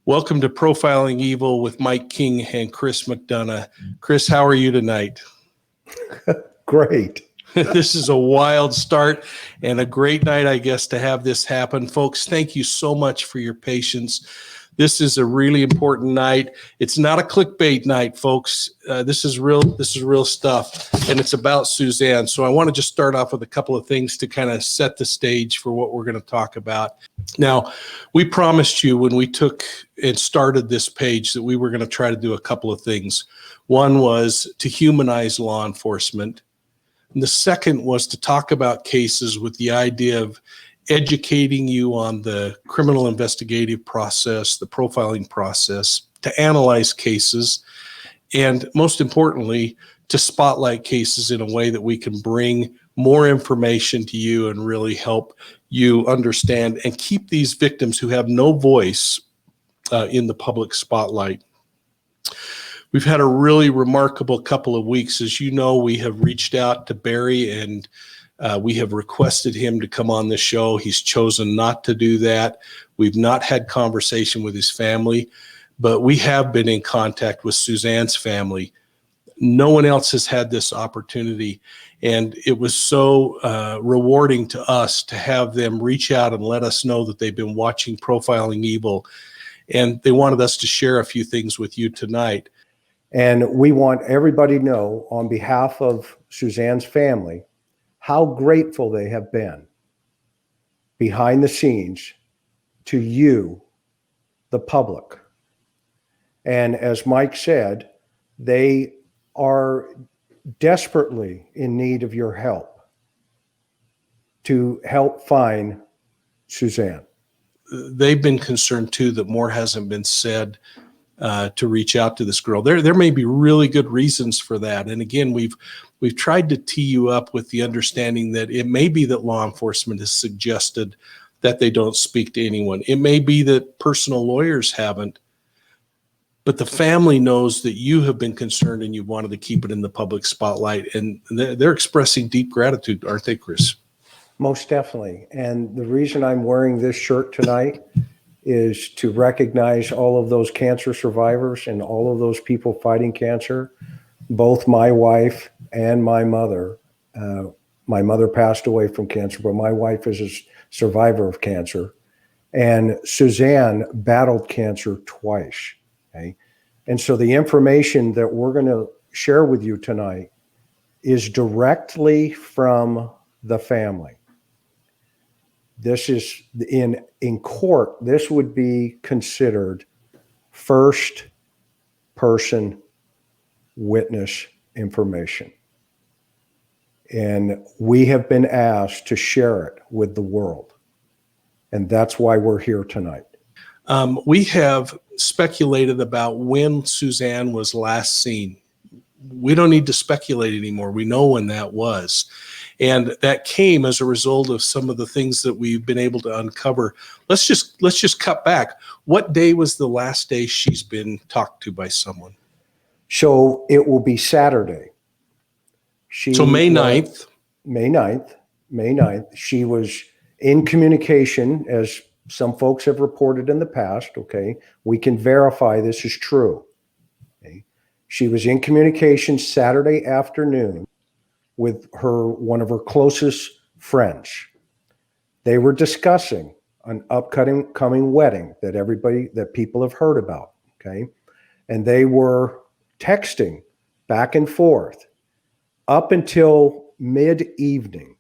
Welcome to Profiling Evil with Mike King and Chris McDonough. Chris, how are you tonight? Great. This is a wild start and a great night, I guess, to have this happen. Folks, thank you so much for your patience. This is a really important night. It's not a clickbait night, folks. This is real stuff, and it's about Suzanne. So I want to just start off with a couple of things to kind of set the stage for what we're going to talk about. Now, we promised you when we took and started this page that we were going to try to do a couple of things. One was to humanize law enforcement. And the second was to talk about cases with the idea of educating you on the criminal investigative process, the profiling process, to analyze cases, and most importantly, to spotlight cases in a way that we can bring more information to you and really help you understand and keep these victims who have no voice in the public spotlight. We've had a really remarkable couple of weeks. As you know, we have reached out to Barry and we have requested him to come on the show. He's chosen not to do that. We've not had conversation with his family, but we have been in contact with Suzanne's family. No one else has had this opportunity, and it was so rewarding to us to have them reach out and let us know that they've been watching Profiling Evil, and they wanted us to share a few things with you tonight. And we want everybody to know, on behalf of Suzanne's family, how grateful they have been behind the scenes to you, the public. And as Mike said, they are desperately in need of your help to help find Suzanne. They've been concerned too that more hasn't been said to reach out to this girl. There may be really good reasons for that. And again, we've tried to tee you up with the understanding that it may be that law enforcement has suggested that they don't speak to anyone. It may be that personal lawyers haven't, but the family knows that you have been concerned and you wanted to keep it in the public spotlight. And they're expressing deep gratitude, aren't they, Chris? Most definitely. And the reason I'm wearing this shirt tonight is to recognize all of those cancer survivors and all of those people fighting cancer. Both my wife and my mother. My mother passed away from cancer, but my wife is a survivor of cancer. And Suzanne battled cancer twice. Okay? And so the information that we're going to share with you tonight is directly from the family. This is in court, this would be considered first person witness information. And we have been asked to share it with the world. And that's why we're here tonight. We have speculated about when Suzanne was last seen. We don't need to speculate anymore. We know when that was. And that came as a result of some of the things that we've been able to uncover. Let's just cut back. What day was the last day she's been talked to by someone? So it will be Saturday. So May 9th. May 9th. She was in communication, as some folks have reported in the past, okay? We can verify this is true. Okay? She was in communication Saturday afternoon with one of her closest friends. They were discussing an upcoming wedding that people have heard about, okay? And they were texting back and forth up until mid-evening,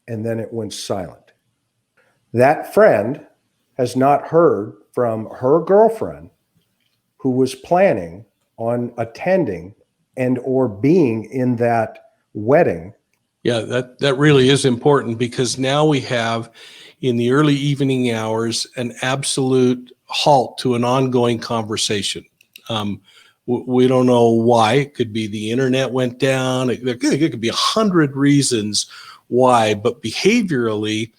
and then it went silent. That friend has not heard from her girlfriend, who was planning on attending and or being in that wedding. Yeah, that really is important, because now we have, in the early evening hours, an absolute halt to an ongoing conversation. We don't know why. It could be the internet went down. It could be 100 reasons why, but behaviorally,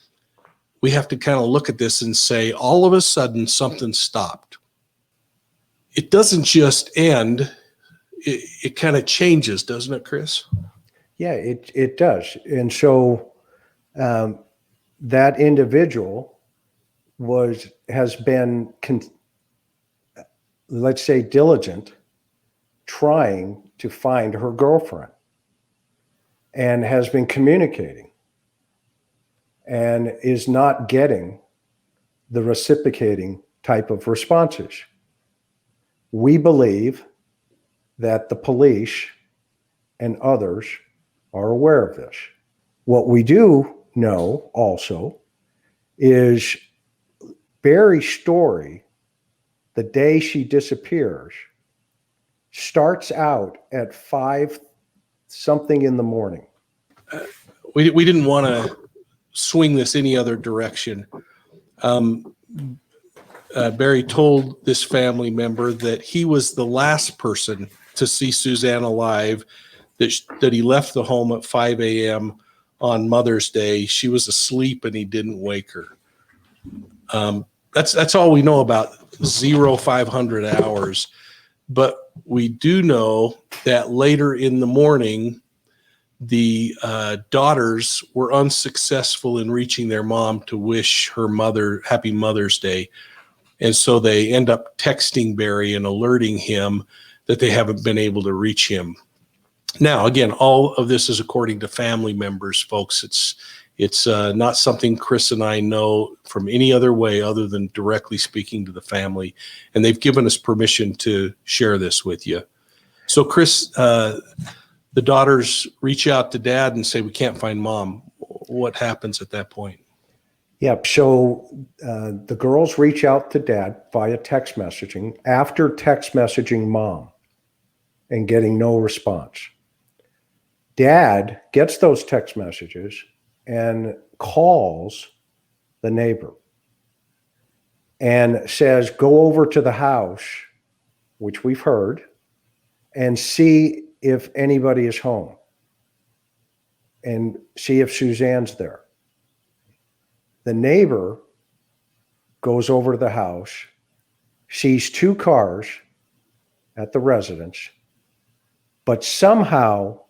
we have to kind of look at this and say, all of a sudden, something stopped. It doesn't just end. It kind of changes, doesn't it, Chris? Yeah, it does. And so that individual has been let's say, diligent, trying to find her girlfriend and has been communicating and is not getting the reciprocating type of responses. We believe that the police and others are aware of this. What we do know also is Barry's story, the day she disappears, starts out at 5 something in the morning. We didn't want to swing this any other direction. Barry told this family member that he was the last person to see Suzanne alive, that he left the home at 5 a.m. on Mother's Day. She was asleep and he didn't wake her. That's all we know about 0500 hours. But we do know that later in the morning, the daughters were unsuccessful in reaching their mom to wish her mother happy Mother's Day. And so they end up texting Barry and alerting him that they haven't been able to reach him. Now, again, all of this is according to family members, folks. It's not something Chris and I know from any other way other than directly speaking to the family. And they've given us permission to share this with you. So, Chris, the daughters reach out to Dad and say, we can't find Mom. What happens at that point? Yep. So the girls reach out to Dad via text messaging after text messaging Mom and getting no response. Dad gets those text messages and calls the neighbor and says, go over to the house, which we've heard, and see if anybody is home and see if Suzanne's there. The neighbor goes over to the house, sees 2 cars at the residence, but somehow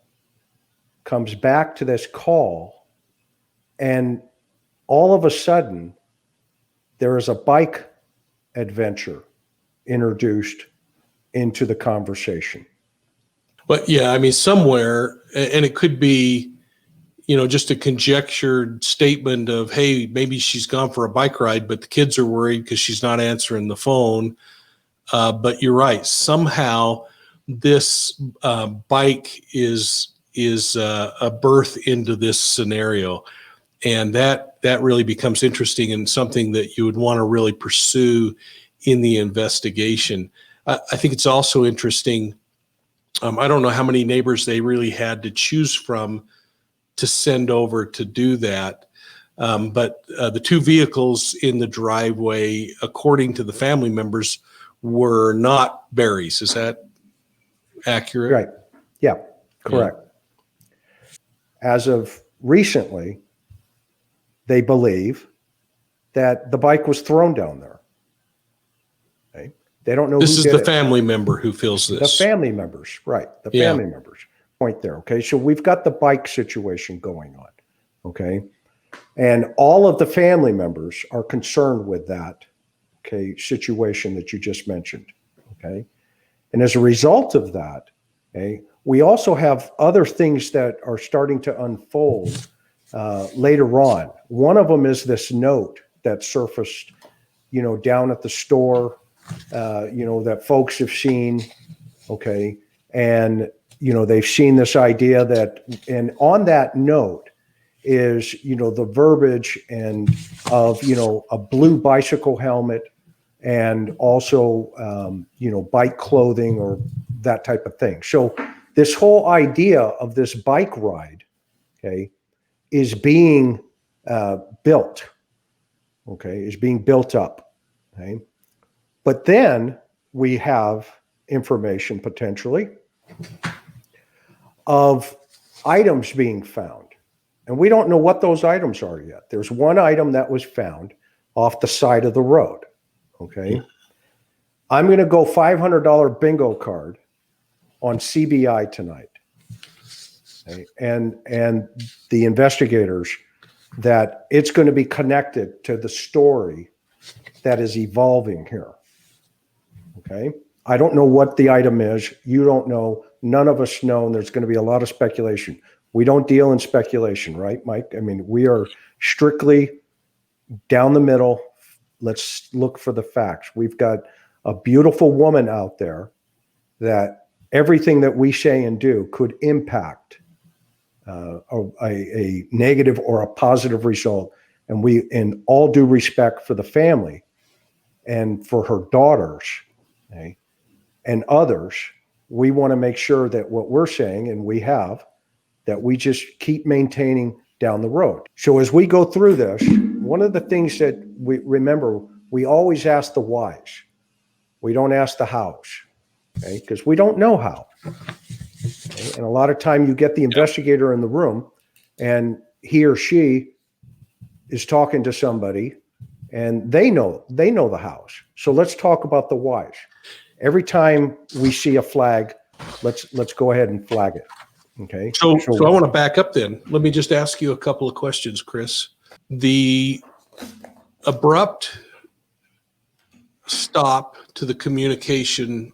comes back to this call, and all of a sudden, there is a bike adventure introduced into the conversation. But yeah, I mean, somewhere, and it could be, just a conjectured statement of, hey, maybe she's gone for a bike ride, but the kids are worried because she's not answering the phone. But you're right. Somehow this bike is a birth into this scenario. And that really becomes interesting and something that you would want to really pursue in the investigation. I think it's also interesting. I don't know how many neighbors they really had to choose from to send over to do that. But the 2 vehicles in the driveway, according to the family members, were not Barry's. Is that accurate? Right. Yeah, correct. Yeah. As of recently, they believe that the bike was thrown down there. Okay? They don't know this who is did the it. family member who feels this. The family members, right. The family members. Point there. Okay. So we've got the bike situation going on. Okay. And all of the family members are concerned with that, okay, situation that you just mentioned. Okay. And as a result of that, okay, we also have other things that are starting to unfold later on. One of them is this note that surfaced, down at the store, that folks have seen. Okay. And they've seen this idea that, and on that note is, the verbiage and of, a blue bicycle helmet and also, bike clothing or that type of thing. So this whole idea of this bike ride, okay, is being built, okay, is being built up, okay. But then we have information potentially of items being found. And we don't know what those items are yet. There's one item that was found off the side of the road. Okay. I'm going to go $500 bingo card on CBI tonight. Okay? And the investigators that it's going to be connected to the story that is evolving here. Okay. I don't know what the item is. You don't know. None of us know. And there's going to be a lot of speculation. We don't deal in speculation, right, Mike? I mean, we are strictly down the middle. Let's look for the facts. We've got a beautiful woman out there that everything that we say and do could impact a negative or a positive result. And we, in all due respect for the family and for her daughters, okay, and others, we want to make sure that what we're saying, and we have, that we just keep maintaining down the road. So as we go through this, one of the things that we remember, we always ask the whys. We don't ask the hows, okay? Because we don't know how. Okay? And a lot of time you get the investigator in the room and he or she is talking to somebody and they know the hows. So let's talk about the whys. Every time we see a flag, let's go ahead and flag it. Okay. So I want to back up then. Let me just ask you a couple of questions, Chris. The abrupt stop to the communication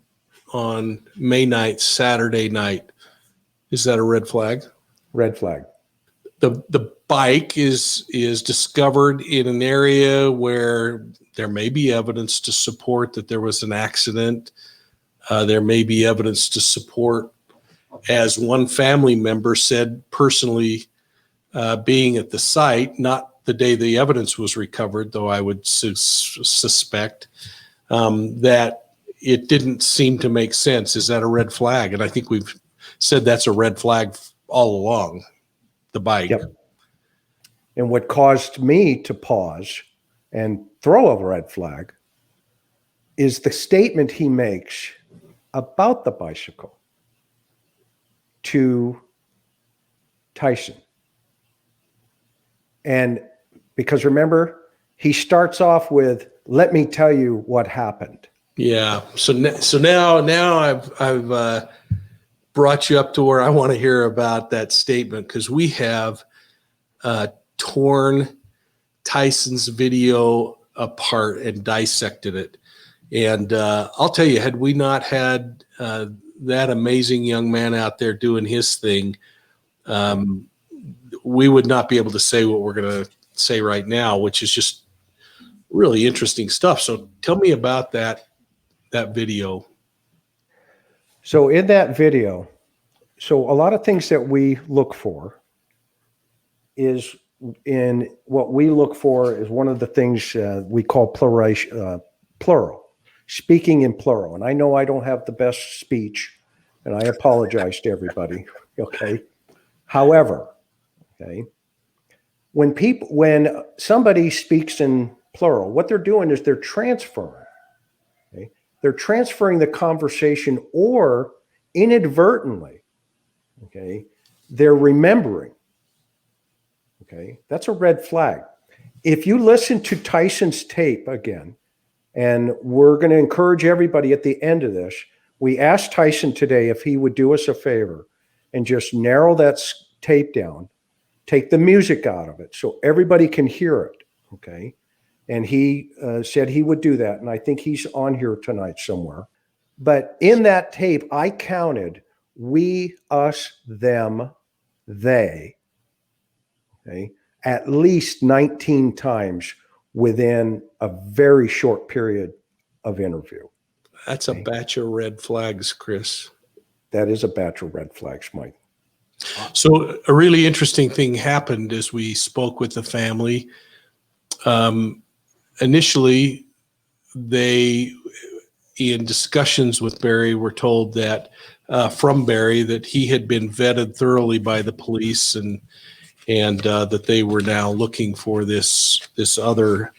on May 9th, Saturday night, is that a red flag? Red flag. The bike is discovered in an area where there may be evidence to support that there was an accident. There may be evidence to support, as one family member said personally, being at the site, not the day the evidence was recovered, though I would suspect that it didn't seem to make sense. Is that a red flag? And I think we've said that's a red flag all along, the bike. Yep. And what caused me to pause and throw a red flag is the statement he makes about the bicycle to Tyson. And because remember, he starts off with, "Let me tell you what happened." Yeah. So now I've brought you up to where I want to hear about that statement, because we have torn Tyson's video apart and dissected it. And I'll tell you, had we not had that amazing young man out there doing his thing, we would not be able to say what we're going to say right now, which is just really interesting stuff. So tell me about that video. So in that video, so a lot of things that we look for is one of the things we call plural, speaking in plural. And I know I don't have the best speech, and I apologize to everybody. Okay. However, okay, when somebody speaks in plural, what they're doing is they're transferring. Okay, they're transferring the conversation, or inadvertently, okay, they're remembering. Okay, that's a red flag. If you listen to Tyson's tape again, and we're going to encourage everybody at the end of this, we asked Tyson today if he would do us a favor and just narrow that tape down, take the music out of it so everybody can hear it. Okay. And he said he would do that. And I think he's on here tonight somewhere. But in that tape, I counted we, us, them, they, okay, at least 19 times within a very short period of interview. That's a batch of red flags, Chris. That is a batch of red flags, Mike. So a really interesting thing happened as we spoke with the family. Initially, they, in discussions with Barry, were told that from Barry that he had been vetted thoroughly by the police, and that they were now looking for this other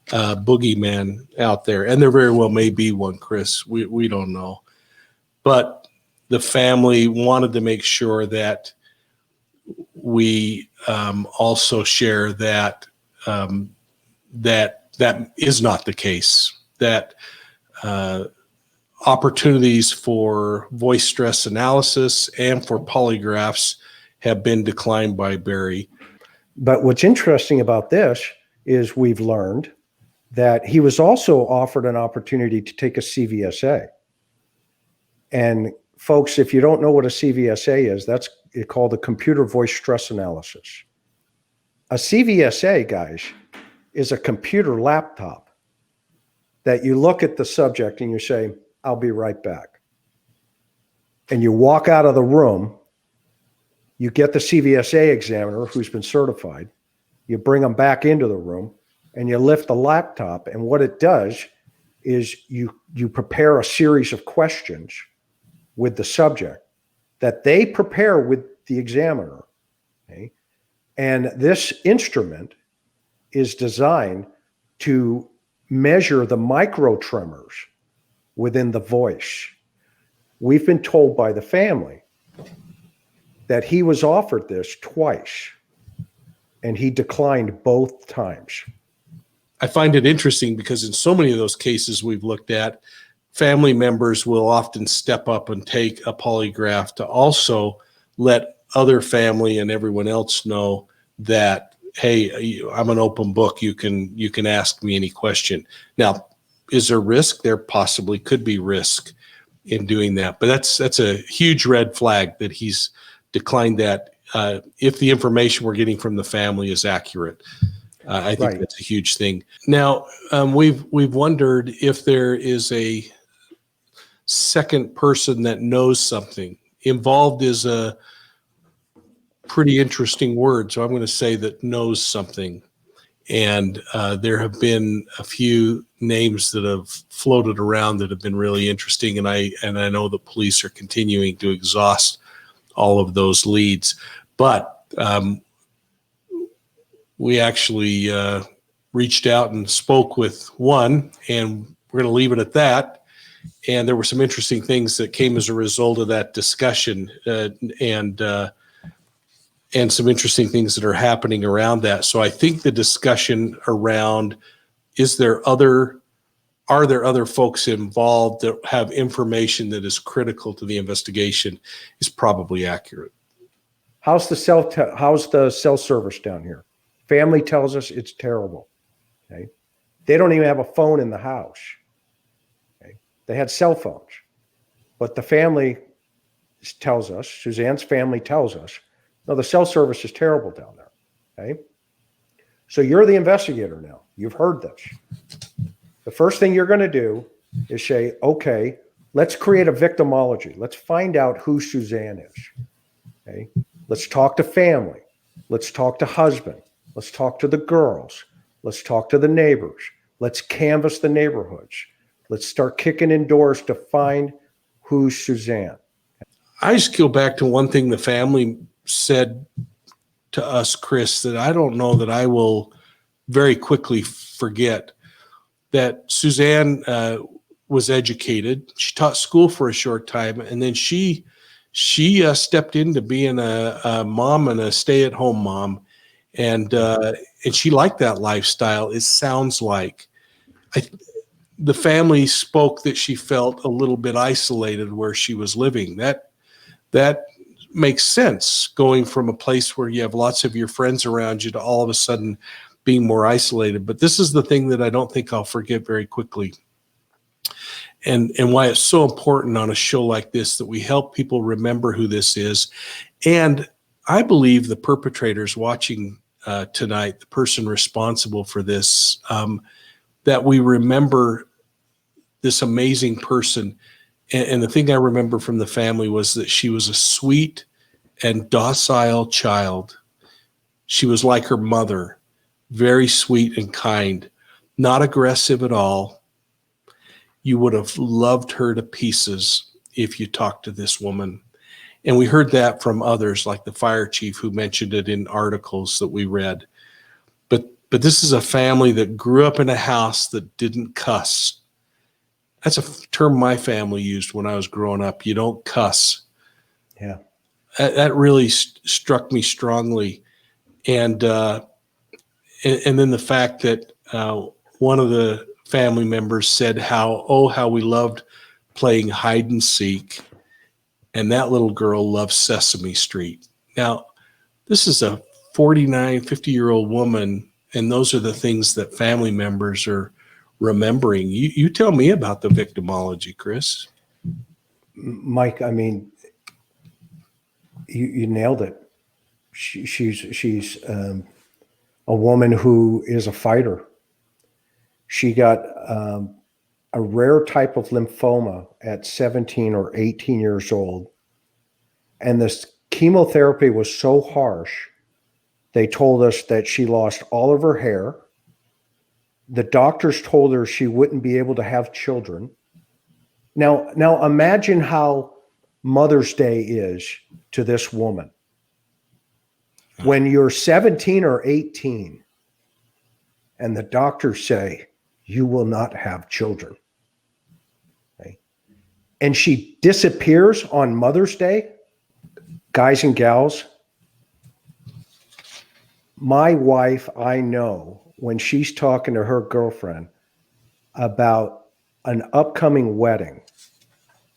boogeyman out there. And there very well may be one, Chris. We don't know. But the family wanted to make sure that we also share that that is not the case, that opportunities for voice stress analysis and for polygraphs have been declined by Barry. But what's interesting about this is we've learned that he was also offered an opportunity to take a CVSA. And folks, if you don't know what a CVSA is, that's called a computer voice stress analysis. A CVSA, guys, is a computer laptop that you look at the subject and you say, I'll be right back. And you walk out of the room, you get the CVSA examiner who's been certified, you bring them back into the room, and you lift the laptop. And what it does is you prepare a series of questions with the subject that they prepare with the examiner. Okay? And this instrument is designed to measure the micro tremors within the voice. We've been told by the family that he was offered this twice and he declined both times. I find it interesting because in so many of those cases we've looked at, family members will often step up and take a polygraph to also let other family and everyone else know that, hey, I'm an open book. You can ask me any question. Now, is there risk? There possibly could be risk in doing that, but that's a huge red flag that he's declined that. If the information we're getting from the family is accurate, I think that's a huge thing. Now, we've wondered if there is a second person that knows something. Involved is a pretty interesting word, so I'm going to say that knows something. And there have been a few names that have floated around that have been really interesting, and I know the police are continuing to exhaust all of those leads. But we actually reached out and spoke with one, and we're going to leave it at that. And there were some interesting things that came as a result of that discussion, and some interesting things that are happening around that. So I think the discussion around are there other folks involved that have information that is critical to the investigation is probably accurate. How's the cell service down here? Family tells us it's terrible. Okay, they don't even have a phone in the house. Okay, they had cell phones, but the family tells us, Suzanne's family tells us, no, the cell service is terrible down there. Okay, so you're the investigator now. You've heard this. The first thing you're going to do is say, okay, let's create a victimology. Let's find out who Suzanne is. Okay, let's talk to family. Let's talk to husband. Let's talk to the girls. Let's talk to the neighbors. Let's canvass the neighborhoods. Let's start kicking in doors to find who's Suzanne. I just go back to one thing the family said to us, Chris, that I don't know that I will very quickly forget. That Suzanne was educated. She taught school for a short time, and then she stepped into being a mom and a stay-at-home mom, and she liked that lifestyle. It sounds like the family spoke that she felt a little bit isolated where she was living. That makes sense, going from a place where you have lots of your friends around you to all of a sudden being more isolated. But this is the thing that I don't think I'll forget very quickly. And why it's so important on a show like this that we help people remember who this is. And I believe the perpetrators watching tonight, the person responsible for this, that we remember this amazing person. And the thing I remember from the family was that she was a sweet and docile child. She was like her mother. Very sweet and kind, not aggressive at all. You would have loved her to pieces if you talked to this woman. And we heard that from others, like the fire chief who mentioned it in articles that we read. But this is a family that grew up in a house that didn't cuss. That's a term my family used when I was growing up. You don't cuss. Yeah. That really struck me strongly. And then the fact that one of the family members said how we loved playing hide and seek, and that little girl loved Sesame Street. Now, this is a 49, 50-year-old woman, and those are the things that family members are remembering. You tell me about the victimology, Chris. Mike, I mean, you nailed it. She's a woman who is a fighter. She got a rare type of lymphoma at 17 or 18 years old. And this chemotherapy was so harsh, they told us that she lost all of her hair. The doctors told her she wouldn't be able to have children. Now imagine how Mother's Day is to this woman. When you're 17 or 18 and the doctors say, you will not have children. Okay? And she disappears on Mother's Day, guys and gals. My wife, I know when she's talking to her girlfriend about an upcoming wedding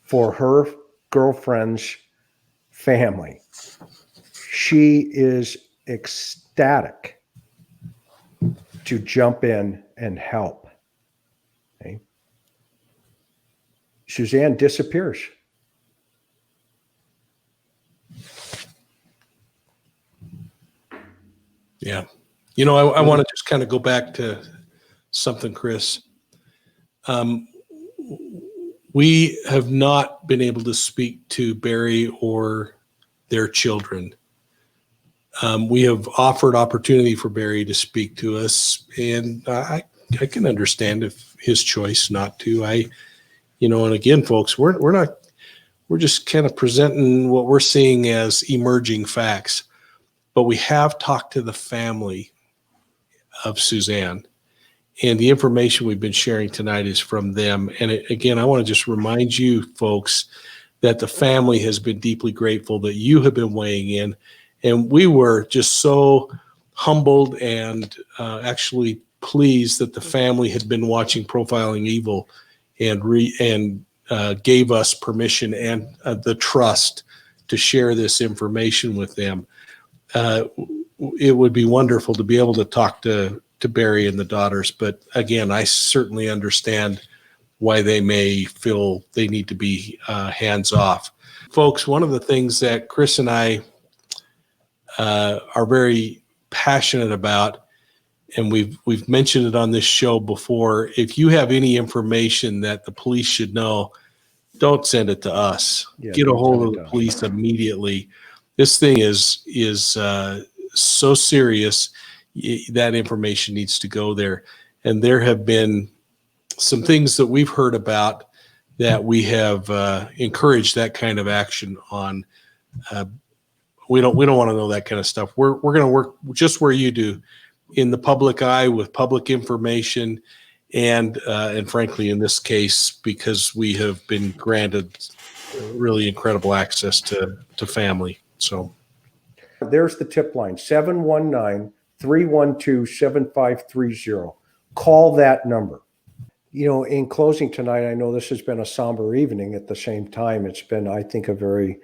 for her girlfriend's family, she is ecstatic to jump in and help. Okay. Suzanne disappears. Yeah. You know, I want to just kind of go back to something, Chris. We have not been able to speak to Barry or their children. We have offered opportunity for Barry to speak to us, and I can understand if his choice not to. And again, folks, we're just kind of presenting what we're seeing as emerging facts, but we have talked to the family of Suzanne, and the information we've been sharing tonight is from them. And again, I want to just remind you folks that the family has been deeply grateful that you have been weighing in. And we were just so humbled and actually pleased that the family had been watching Profiling Evil and gave us permission and the trust to share this information with them. It would be wonderful to be able to talk to Barry and the daughters. But again, I certainly understand why they may feel they need to be hands off. Folks, one of the things that Chris and I are very passionate about, and we've mentioned it on this show before, if you have any information that the police should know, don't send it to us. Yeah, get a don't hold send of it the to police immediately. This thing is so serious, that information needs to go there. And there have been some things that we've heard about that we have encouraged that kind of action on. We don't want to know that kind of stuff. We're going to work just where you do, in the public eye with public information, and frankly, in this case, because we have been granted really incredible access to family. So there's the tip line, 719-312-7530. Call that number. In closing tonight, I know this has been a somber evening. At the same time, it's been, I think, a very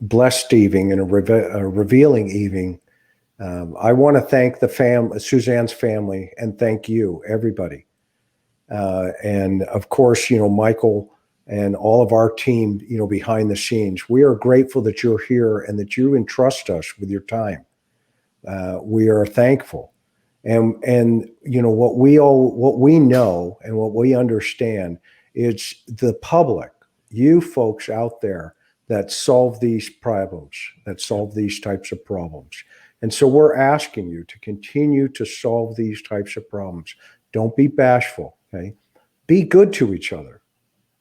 blessed evening and a revealing evening. I want to thank Suzanne's family, and thank you, everybody. And of course, Michael and all of our team, behind the scenes. We are grateful that you're here and that you entrust us with your time. We are thankful. And what we know and what we understand is the public, you folks out there that solve these problems, that solve these types of problems. And so we're asking you to continue to solve these types of problems. Don't be bashful, okay? Be good to each other,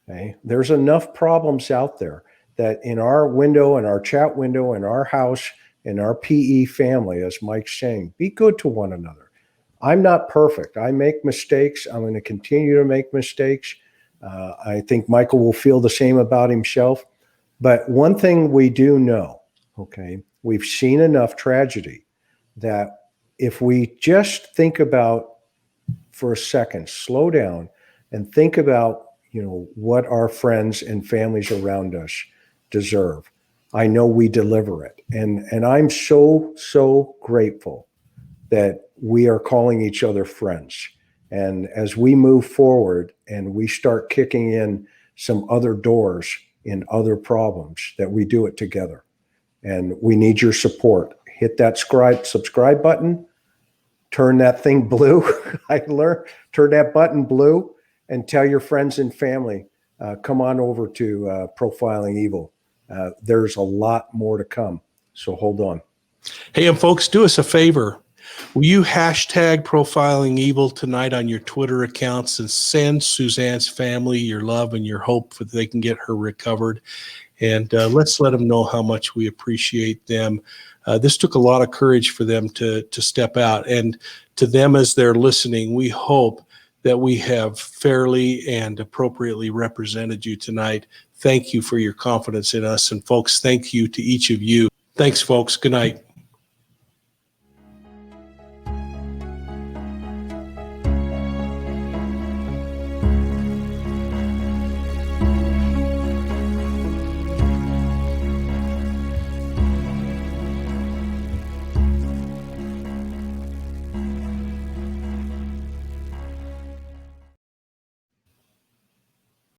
okay? There's enough problems out there that in our window, in our chat window, in our house, in our PE family, as Mike's saying, be good to one another. I'm not perfect. I make mistakes. I'm going to continue to make mistakes. I think Michael will feel the same about himself. But one thing we do know, okay, we've seen enough tragedy that if we just think about, for a second, slow down and think about, what our friends and families around us deserve. I know we deliver it. And I'm so grateful that we are calling each other friends. And as we move forward and we start kicking in some other doors in other problems, that we do it together. And we need your support. Hit that subscribe button, turn that thing blue. I learned, turn that button blue, and tell your friends and family, come on over to Profiling Evil. There's a lot more to come. So hold on. Hey, and folks, do us a favor. Will you hashtag Profiling Evil tonight on your Twitter accounts and send Suzanne's family your love and your hope that they can get her recovered? And let's let them know how much we appreciate them. This took a lot of courage for them to step out. And to them, as they're listening, we hope that we have fairly and appropriately represented you tonight. Thank you for your confidence in us. And folks, thank you to each of you. Thanks, folks. Good night.